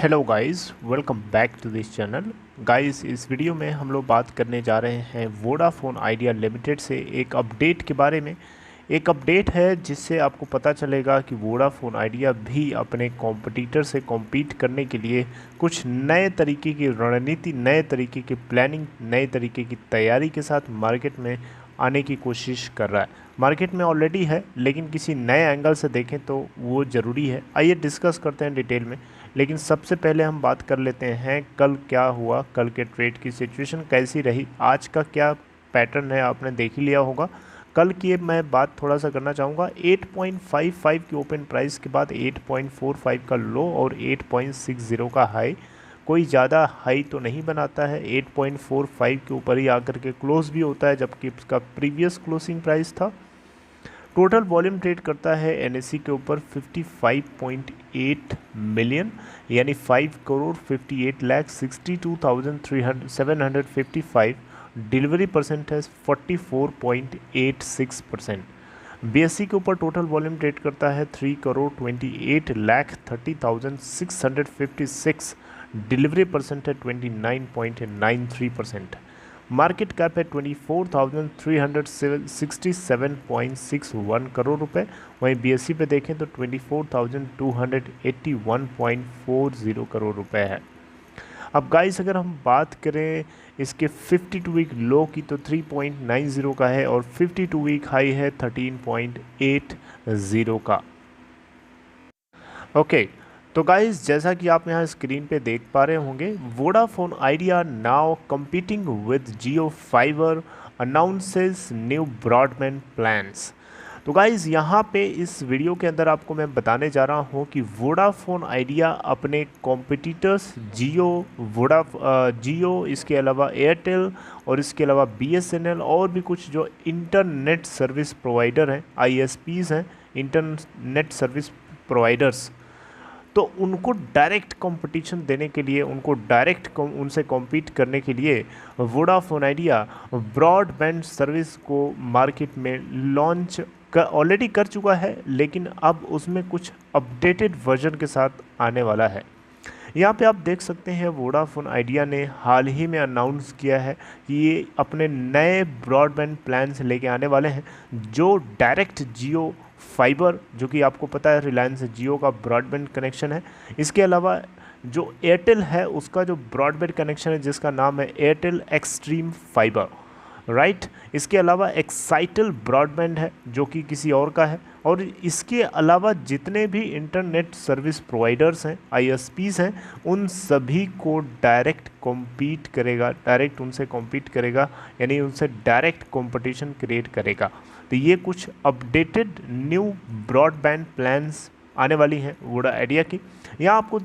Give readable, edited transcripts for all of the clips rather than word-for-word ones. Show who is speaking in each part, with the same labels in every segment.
Speaker 1: Hello guys, welcome back to this channel. Guys, इस video में हम लोग बात करने जा रहे हैं वोडाफोन आइडिया लिमिटेड से एक अपडेट के बारे में। एक अपडेट है जिससे आपको पता चलेगा कि वोडाफोन आइडिया भी अपने कॉम्पिटिटर से कॉम्पीट करने के लिए कुछ नए तरीके की रणनीति, नए तरीके की प्लानिंग, नए तरीके की तैयारी के साथ मार्केट में आने की कोशिश कर रहा है। मार्केट में ऑलरेडी है, लेकिन किसी नए एंगल से देखें तो वो ज़रूरी है। आइए डिस्कस करते हैं डिटेल में। लेकिन सबसे पहले हम बात कर लेते हैं कल क्या हुआ, कल के ट्रेड की सिचुएशन कैसी रही, आज का क्या पैटर्न है आपने देख ही लिया होगा। कल की मैं बात थोड़ा सा करना चाहूँगा। 8.55 की ओपन प्राइस के बाद 8.45 का लो और 8.60 का हाई, कोई ज़्यादा हाई तो नहीं बनाता है। 8.45 के ऊपर ही आकर के क्लोज भी होता है, जबकि उसका प्रीवियस क्लोजिंग प्राइस था। टोटल वॉल्यूम ट्रेड करता है एनएससी के ऊपर 55.8 मिलियन, यानी 5 करोड़ 58 लाख 62,755। डिलीवरी परसेंट है 44.86%। बीएससी के ऊपर टोटल वॉल्यूम ट्रेड करता है 3 करोड़ 28 लाख 30,656। डिलीवरी परसेंट है 29.93%। मार्केट कैप है 24,367.61 करोड़ रुपए। वहीं बीएससी पे देखें तो 24,281.40 करोड़ रुपए है। अब गाइस, अगर हम बात करें इसके 52 वीक लो की तो 3.90 का है और 52 वीक हाई है 13.80 का। ओके, तो गाइस, जैसा कि आप यहाँ स्क्रीन पे देख पा रहे होंगे, Vodafone idea now competing with Jio fibre announces new broadband plans. तो गाइस, यहाँ पे इस वीडियो के अंदर आपको मैं बताने जा रहा हूँ कि वोडाफोन आइडिया अपने कॉम्पिटिटर्स जियो, इसके अलावा एयरटेल और इसके अलावा बीएसएनएल और भी कुछ जो इंटरनेट सर्विस प्रोवाइडर हैं, आईएसपीज़ हैं, इंटरनेट सर्विस प्रोवाइडर्स, तो उनको डायरेक्ट कंपटीशन देने के लिए, उनको डायरेक्ट उनसे कॉम्पीट करने के लिए वोडाफोन आइडिया ब्रॉडबैंड सर्विस को मार्केट में लॉन्च ऑलरेडी कर चुका है, लेकिन अब उसमें कुछ अपडेटेड वर्जन के साथ आने वाला है। यहाँ पे आप देख सकते हैं वोडाफोन आइडिया ने हाल ही में अनाउंस किया है कि ये अपने नए ब्रॉडबैंड प्लान्स लेके आने वाले हैं, जो डायरेक्ट जियो फाइबर, जो कि आपको पता है रिलायंस जियो का ब्रॉडबैंड कनेक्शन है, इसके अलावा जो एयरटेल है उसका जो ब्रॉडबैंड कनेक्शन है जिसका नाम है एयरटेल एक्सट्रीम फाइबर, राइट। इसके अलावा एक्साइटल ब्रॉडबैंड है जो कि किसी और का है, और इसके अलावा जितने भी इंटरनेट सर्विस प्रोवाइडर्स हैं, आईएसपीज़ हैं, उन सभी को डायरेक्ट कॉम्पीट करेगा, डायरेक्ट उनसे कॉम्पीट करेगा, यानी उनसे डायरेक्ट कंपटीशन क्रिएट करेगा। तो ये कुछ अपडेटेड न्यू ब्रॉडबैंड प्लान्स आने वाली हैं वोडा आइडिया की। यहाँ आपको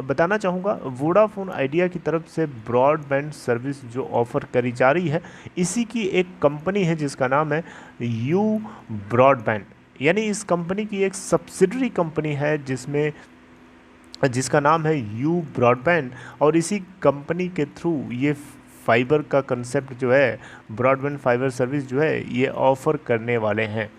Speaker 1: बताना चाहूँगा, वोडाफोन आइडिया की तरफ से ब्रॉडबैंड सर्विस जो ऑफ़र करी जा रही है, इसी की एक कंपनी है जिसका नाम है यू ब्रॉडबैंड, यानी इस कंपनी की एक सब्सिडरी कंपनी है जिसका नाम है यू ब्रॉडबैंड, और इसी कंपनी के थ्रू ये फाइबर का कंसेप्ट जो है, ब्रॉडबैंड फाइबर सर्विस जो है, ये ऑफ़र करने वाले हैं।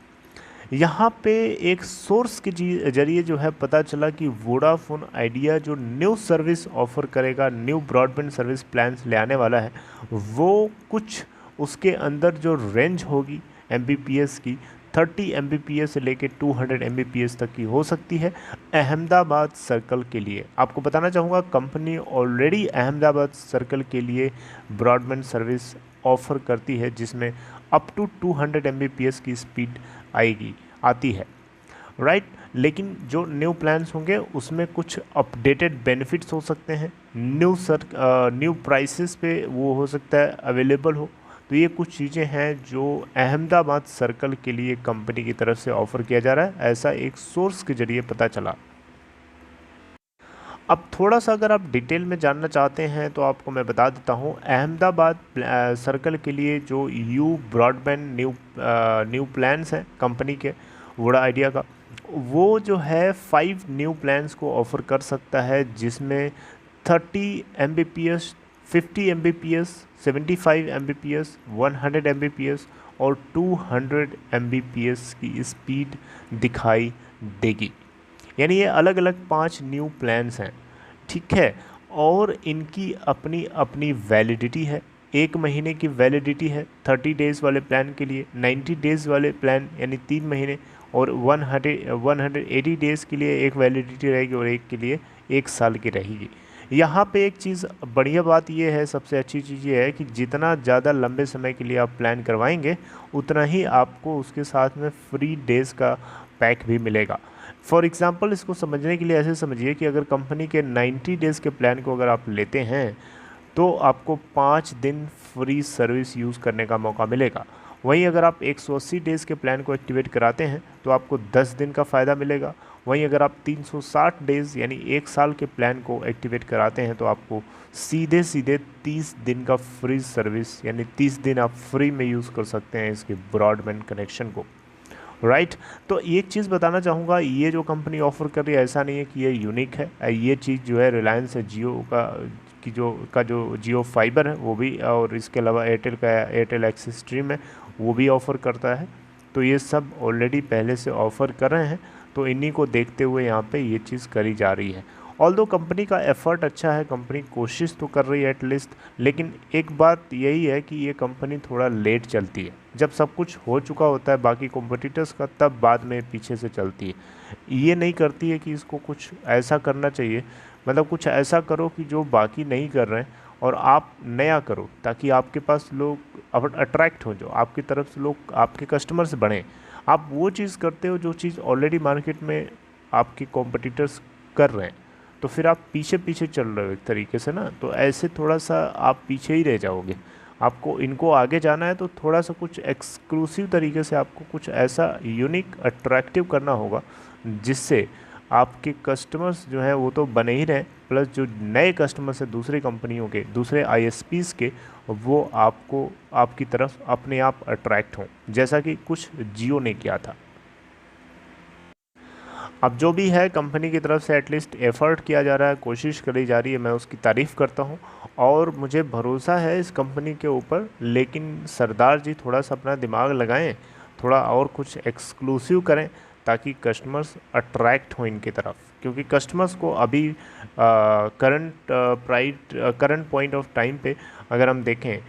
Speaker 1: यहाँ पे एक सोर्स के जरिए जो है पता चला कि वोडाफोन आइडिया जो न्यू सर्विस ऑफ़र करेगा, न्यू ब्रॉडबैंड सर्विस प्लान्स ले आने वाला है, वो कुछ उसके अंदर जो रेंज होगी एमबीपीएस की, 30 एमबीपीएस से लेके 200 एमबीपीएस तक की हो सकती है अहमदाबाद सर्कल के लिए। आपको बताना चाहूँगा, कंपनी ऑलरेडी अहमदाबाद सर्कल के लिए ब्रॉडबैंड सर्विस ऑफ़र करती है, जिसमें अप टू 200 एमबीपीएस की स्पीड आती है, राइट। लेकिन जो न्यू प्लान्स होंगे उसमें कुछ अपडेटेड बेनिफिट्स हो सकते हैं, न्यू प्राइसेस पे वो हो सकता है अवेलेबल हो। तो ये कुछ चीज़ें हैं जो अहमदाबाद सर्कल के लिए कंपनी की तरफ से ऑफ़र किया जा रहा है, ऐसा एक सोर्स के जरिए पता चला। अब थोड़ा सा अगर आप डिटेल में जानना चाहते हैं तो आपको मैं बता देता हूँ, अहमदाबाद सर्कल के लिए जो यू ब्रॉडबैंड न्यू प्लान्स हैं कंपनी के वोडा आइडिया का, वो जो है 5 न्यू प्लान्स को ऑफ़र कर सकता है, जिसमें 30 एमबीपीएस, 50 एमबीपीएस, 75 एमबीपीएस, 100 एमबीपीएस और 200 एमबीपीएस की स्पीड दिखाई देगी। यानी ये अलग अलग 5 न्यू प्लान्स हैं। ठीक है। और इनकी अपनी अपनी वैलिडिटी है, 1 महीने की वैलिडिटी है 30 डेज़ वाले प्लान के लिए, 90 डेज़ वाले प्लान यानी 3 महीने, और 180 डेज़ के लिए एक वैलिडिटी रहेगी और एक के लिए 1 साल की रहेगी। यहाँ पे एक चीज़ बढ़िया बात ये है, सबसे अच्छी चीज़ ये है कि जितना ज़्यादा लंबे समय के लिए आप प्लान करवाएंगे उतना ही आपको उसके साथ में फ्री डेज़ का पैक भी मिलेगा। फॉर एग्ज़ाम्पल इसको समझने के लिए ऐसे समझिए कि अगर कंपनी के 90 डेज़ के प्लान को अगर आप लेते हैं तो आपको 5 दिन फ्री सर्विस यूज़ करने का मौका मिलेगा। वहीं अगर आप 180 डेज़ के प्लान को एक्टिवेट कराते हैं तो आपको 10 दिन का फ़ायदा मिलेगा। वहीं अगर आप 360 डेज़ यानी 1 साल के प्लान को एक्टिवेट कराते हैं तो आपको सीधे सीधे 30 दिन का फ्री सर्विस यानी 30 दिन आप फ्री में यूज़ कर सकते हैं इसके ब्रॉडबैंड कनेक्शन को। राइट। तो एक चीज़ बताना चाहूँगा, ये जो कंपनी ऑफ़र कर रही है ऐसा नहीं है कि ये यूनिक है, ये चीज़ जो है रिलायंस है जियो का जो जियो फाइबर है वो भी, और इसके अलावा एयरटेल एक्सिस स्ट्रीम है वो भी ऑफ़र करता है। तो ये सब ऑलरेडी पहले से ऑफ़र कर रहे हैं, तो इन्हीं को देखते हुए यहाँ पे ये चीज़ करी जा रही है। ऑल्दो कंपनी का एफ़र्ट अच्छा है, कंपनी कोशिश तो कर रही है एटलीस्ट, लेकिन एक बात यही है कि ये कंपनी थोड़ा लेट चलती है। जब सब कुछ हो चुका होता है बाकी कॉम्पिटिटर्स का, तब बाद में पीछे से चलती है। ये नहीं करती है कि इसको कुछ ऐसा करना चाहिए, मतलब कुछ ऐसा करो कि जो बाकी नहीं कर रहे हैं और आप नया करो, ताकि आपके पास लोग अट्रैक्ट हो, जो आपकी तरफ से लोग आपके कस्टमर्स बढ़ें। आप वो चीज़ करते हो जो चीज़ ऑलरेडी मार्केट में आपके कॉम्पिटिटर्स कर रहे हैं, तो फिर आप पीछे पीछे चल रहे हो एक तरीके से ना, तो ऐसे थोड़ा सा आप पीछे ही रह जाओगे। आपको इनको आगे जाना है तो थोड़ा सा कुछ एक्सक्लूसिव तरीके से आपको कुछ ऐसा यूनिक अट्रैक्टिव करना होगा जिससे आपके कस्टमर्स जो हैं वो तो बने ही रहें, प्लस जो नए कस्टमर्स हैं दूसरी कंपनियों के, दूसरे आईएसपीज़ के, वो आपको आपकी तरफ अपने आप अट्रैक्ट हों, जैसा कि कुछ जियो ने किया था। अब जो भी है कंपनी की तरफ से एटलीस्ट एफ़र्ट किया जा रहा है, कोशिश करी जा रही है, मैं उसकी तारीफ़ करता हूँ और मुझे भरोसा है इस कंपनी के ऊपर। लेकिन सरदार जी थोड़ा सा अपना दिमाग लगाएं, थोड़ा और कुछ एक्सक्लूसिव करें ताकि कस्टमर्स अट्रैक्ट हों इनकी तरफ, क्योंकि कस्टमर्स को अभी करंट पॉइंट ऑफ टाइम पे अगर हम देखें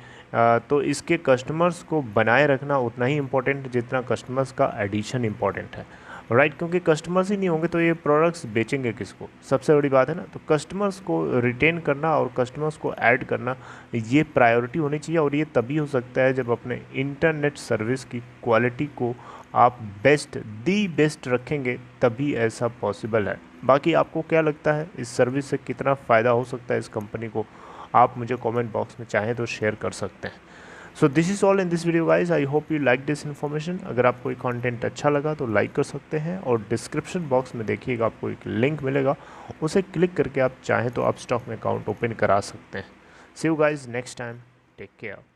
Speaker 1: तो इसके कस्टमर्स को बनाए रखना उतना ही इम्पोर्टेंट जितना कस्टमर्स का एडिशन इम्पोर्टेंट है। राइट, क्योंकि कस्टमर्स ही नहीं होंगे तो ये प्रोडक्ट्स बेचेंगे किसको, सबसे बड़ी बात है ना। तो कस्टमर्स को रिटेन करना और कस्टमर्स को ऐड करना ये प्रायोरिटी होनी चाहिए, और ये तभी हो सकता है जब अपने इंटरनेट सर्विस की क्वालिटी को आप दी बेस्ट रखेंगे, तभी ऐसा पॉसिबल है। बाकी आपको क्या लगता है इस सर्विस से कितना फ़ायदा हो सकता है इस कंपनी को, आप मुझे कमेंट बॉक्स में चाहें तो शेयर कर सकते हैं। So this is all in this video guys, I hope you like this information. अगर आपको ये कंटेंट अच्छा लगा तो लाइक कर सकते हैं, और डिस्क्रिप्शन बॉक्स में देखिएगा आपको एक लिंक मिलेगा, उसे क्लिक करके आप चाहें तो आप स्टॉक में अकाउंट ओपन करा सकते हैं। See you guys next time, take care.